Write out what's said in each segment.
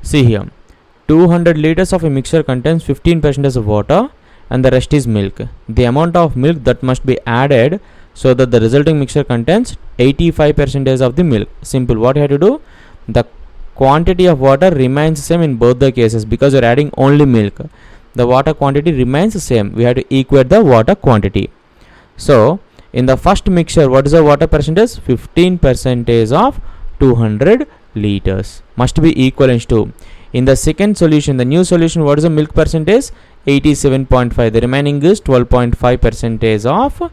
See here, 200 liters of a mixture contains 15% of water and the rest is milk. The amount of milk that must be added so that the resulting mixture contains 85% of the milk. Simple. What you have to do? The quantity of water remains same in both the cases because you are adding only milk. The water quantity remains same. We have to equate the water quantity. So in the first mixture, what is the water percentage? 15% of 200 liters must be equivalent to. In the second solution, the new solution, what is the milk percentage? 87.5. The remaining is 12.5% of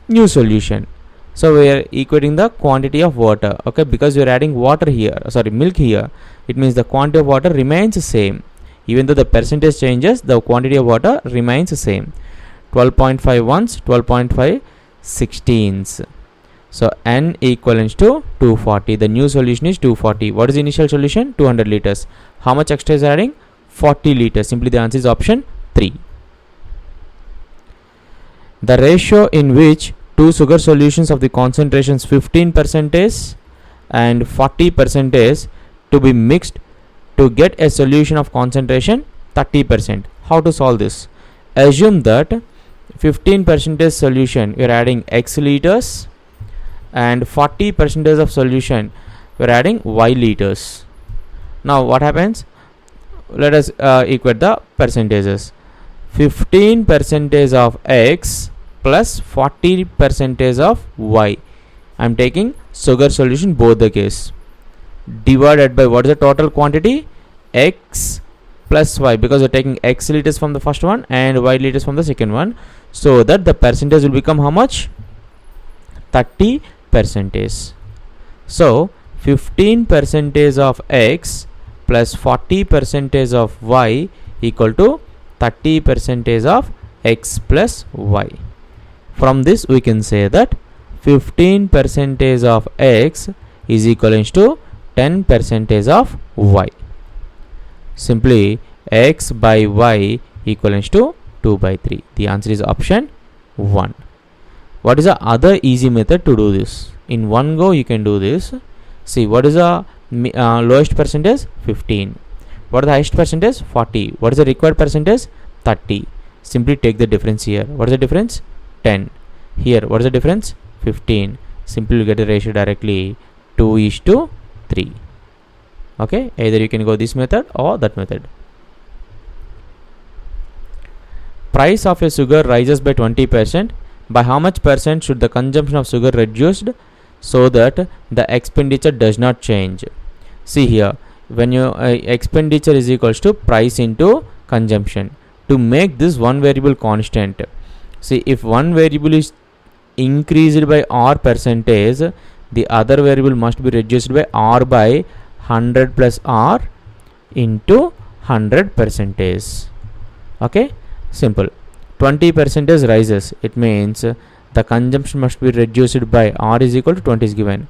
new solution. So we are equating the quantity of water. Okay, because we are adding water here, milk here, it means the quantity of water remains same. Even though the percentage changes, the quantity of water remains same. 12.5 ones, 12.5 sixteens. So n equivalents to 240. The new solution is 240. What is the initial solution? 200 liters. How much extra is adding? 40 liters. Simply the answer is option 3. The ratio in which two sugar solutions of the concentrations 15% and 40% to be mixed to get a solution of concentration 30%. How to solve this? Assume that 15% solution you are adding x liters and 40% of solution we are adding y liters. Now what happens? Let us equate the percentages. 15% of x plus 40% of y. I am taking sugar solution both the case. Divided by what is the total quantity? X plus y, because we are taking x liters from the first one and y liters from the second one. So that the percentage will become how much? 30%. So 15% of x plus 40% of y equal to 30% of x plus y. From this we can say that 15% of x is equivalent to 10% of y. Simply x by y equivalent to 2 by 3. The answer is option 1. What is the other easy method to do this? In one go you can do this. See, what is the lowest percentage? 15. What is the highest percentage? 40. What is the required percentage? 30. Simply take the difference here. What is the difference? 10. Here, what is the difference? 15. Simply you get the ratio directly 2:3. Okay, either you can go this method or that method. Price of a sugar rises by 20%. By how much percent should the consumption of sugar reduced so that the expenditure does not change? See here, when your expenditure is equals to price into consumption. To make this one variable constant, see, if one variable is increased by r percentage, the other variable must be reduced by r by 100 plus r into 100%. Okay, simple. 20% rises, it means the consumption must be reduced by r is equal to 20 is given.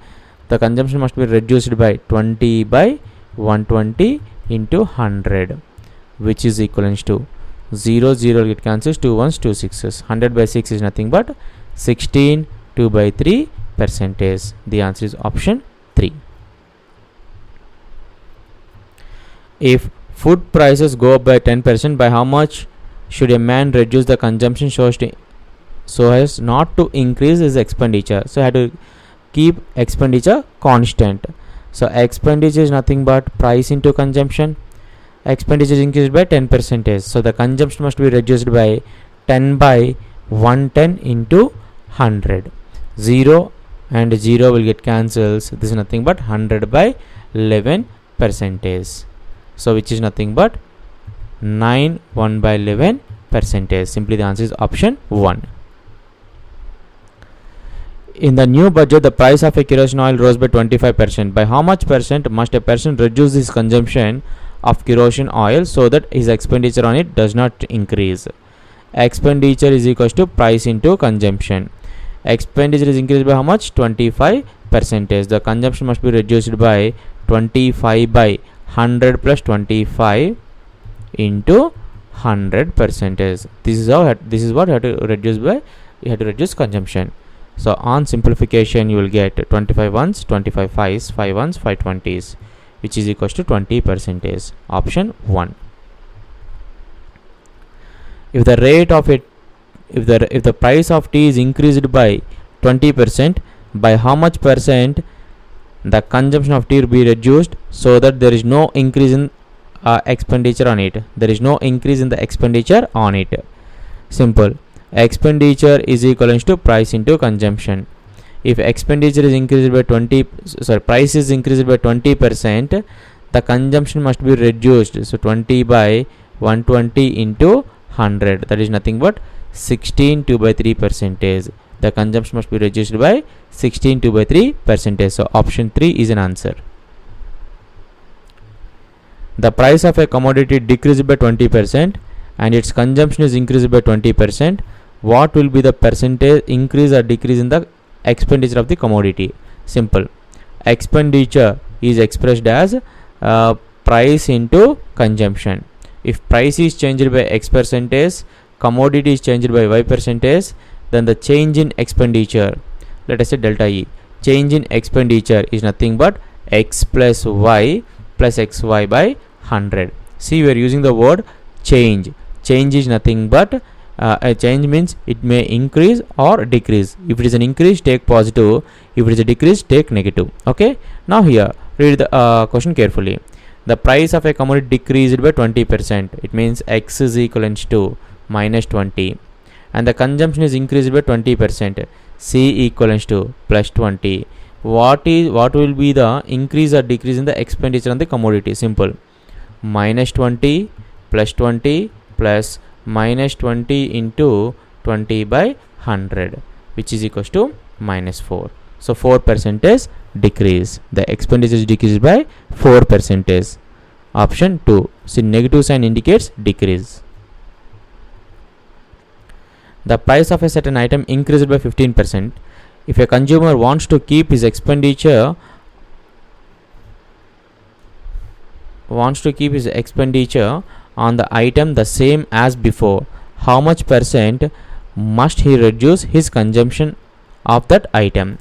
The consumption must be reduced by 20 by 120 into 100, which is equivalent to 0 0 get cancels, 2 1s 2 6s. 100 by 6 is nothing but 16. 2 by 3%. The answer is option 3. If food prices go up by 10%, by how much should a man reduce the consumption so as not to increase his expenditure? So I have to keep expenditure constant. So expenditure is nothing but price into consumption. Expenditure is increased by 10%. So the consumption must be reduced by 10 by 110 into 100. 0 and 0 will get cancels. This is nothing but 100 by 11%. So which is nothing but 9 1 by 11%. Simply the answer is option 1. In the new budget, the price of a kerosene oil rose by 25%. By how much percent must a person reduce his consumption of kerosene oil so that his expenditure on it does not increase? Expenditure is equals to price into consumption. Expenditure is increased by how much? 25%. The consumption must be reduced by 25 by 100 plus 25 into 100%. This is what you have to reduce by. You have to reduce consumption. So on simplification, you will get 25 ones, 25 5s, 5 ones, 5 20s. which is equals to 20%. Option 1. If the rate of it, if the price of tea is increased by 20%, by how much percent the consumption of tea will be reduced so that there is no increase in expenditure on it? There is no increase in the expenditure on it. Simple. Expenditure is equivalent to price into consumption. If expenditure is increased by price is increased by 20%, the consumption must be reduced. So 20 by 120 into 100, that is nothing but 16 2 by 3%. The consumption must be reduced by 16 2 by 3%. So option 3 is an answer. The price of a commodity decreased by 20% and its consumption is increased by 20%. What will be the percentage increase or decrease in the expenditure of the commodity? Simple. Expenditure is expressed as price into consumption. If price is changed by X percentage, commodity is changed by Y percentage, then the change in expenditure, let us say delta E, change in expenditure is nothing but X plus Y plus XY by 100. See, we are using the word change. Change is nothing but a change means it may increase or decrease. If it is an increase, take positive. If it is a decrease, take negative. Okay. Now here, read the question carefully. The price of a commodity decreased by 20%. It means X is equivalent to minus 20. And the consumption is increased by 20%. C equivalent to plus 20. What will be the increase or decrease in the expenditure on the commodity? Simple. Minus 20 plus 20 plus minus 20 into 20 by 100, which is equals to minus 4. So 4% decrease. The expenditure is decreased by 4%. Option 2. See, negative sign indicates decrease. The price of a certain item increased by 15%. If a consumer wants to keep his expenditure on the item the same as before, how much percent must he reduce his consumption of that item?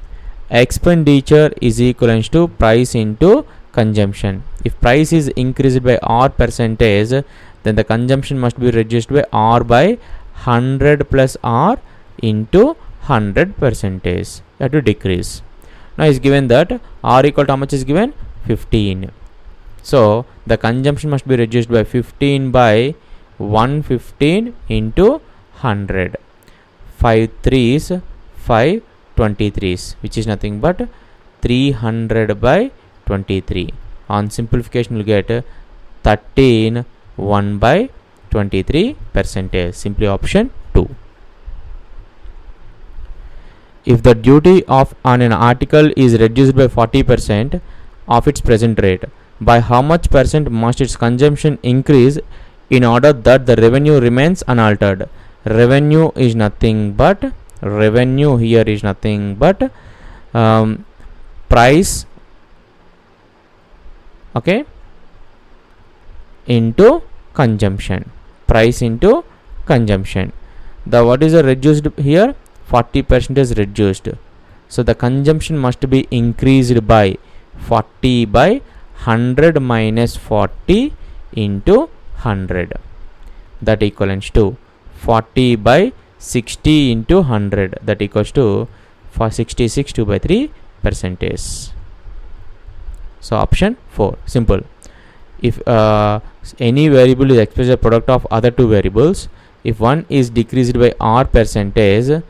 Expenditure is equivalent to price into consumption. If price is increased by R percentage, then the consumption must be reduced by R by 100 plus R into 100%. That to decrease. Now is given that R equal to how much is given? 15. So the consumption must be reduced by 15 by 115 into 100. 5 3s 5 23s, which is nothing but 300 by 23. On simplification, you will get 13 1 by 23%. Simply option 2. If the duty on an article is reduced by 40% of its present rate, by how much percent must its consumption increase in order that the revenue remains unaltered? Revenue is nothing but price, okay, into consumption. Price into consumption. The what is the reduced here? 40% is reduced. So the consumption must be increased by 40 by 100 minus 40 into 100. That equals to 40 by 60 into 100. That equals to 66 2 by 3%. So option 4. Simple. If any variable is expressed as a product of other two variables, if one is decreased by R percentage,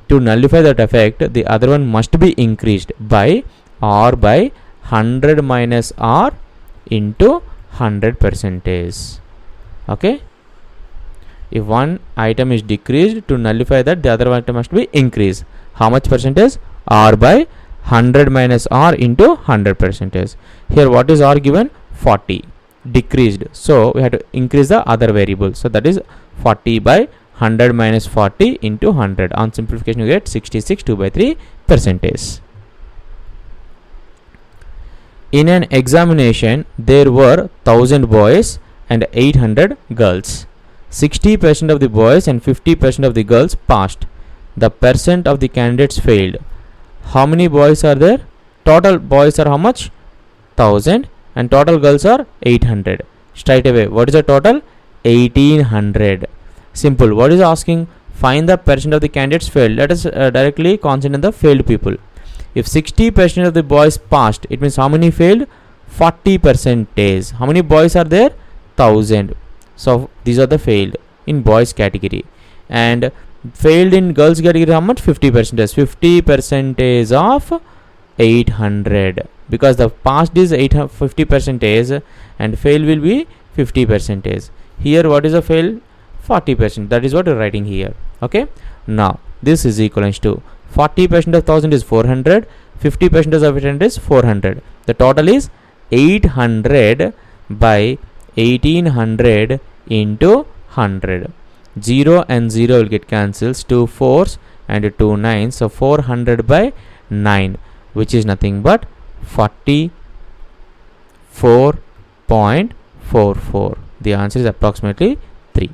to nullify that effect, the other one must be increased by R by 100 minus R into 100%. Okay. If one item is decreased, to nullify that, the other item must be increased. How much percentage? R by 100 minus R into 100%. Here what is R given? 40. Decreased. So we have to increase the other variable. So that is 40 by 100 minus 40 into 100. On simplification, you get 66 2 by 3%. In an examination, there were 1000 boys and 800 girls. 60% of the boys and 50% of the girls passed. The percent of the candidates failed. How many boys are there? Total boys are how much? 1000 and total girls are 800. Straight away, what is the total? 1800. Simple. What is asking? Find the percent of the candidates failed. Let us directly concentrate on the failed people. If 60% of the boys passed, it means how many failed? 40%. How many boys are there? 1000. So these are the failed in boys category. And failed in girls category, how much? 50%. 50% of 800, because the past is 50% and fail will be 50%. Here what is a fail? 40%. That is what we're writing here. Okay, now this is equivalent to 40% of 1000 is 400, 50% of 800 is 400. The total is 800 by 1800 into 100. 0 and 0 will get cancelled, 2 4s and 2 9s, so 400 by 9, which is nothing but 44.44. The answer is approximately 3.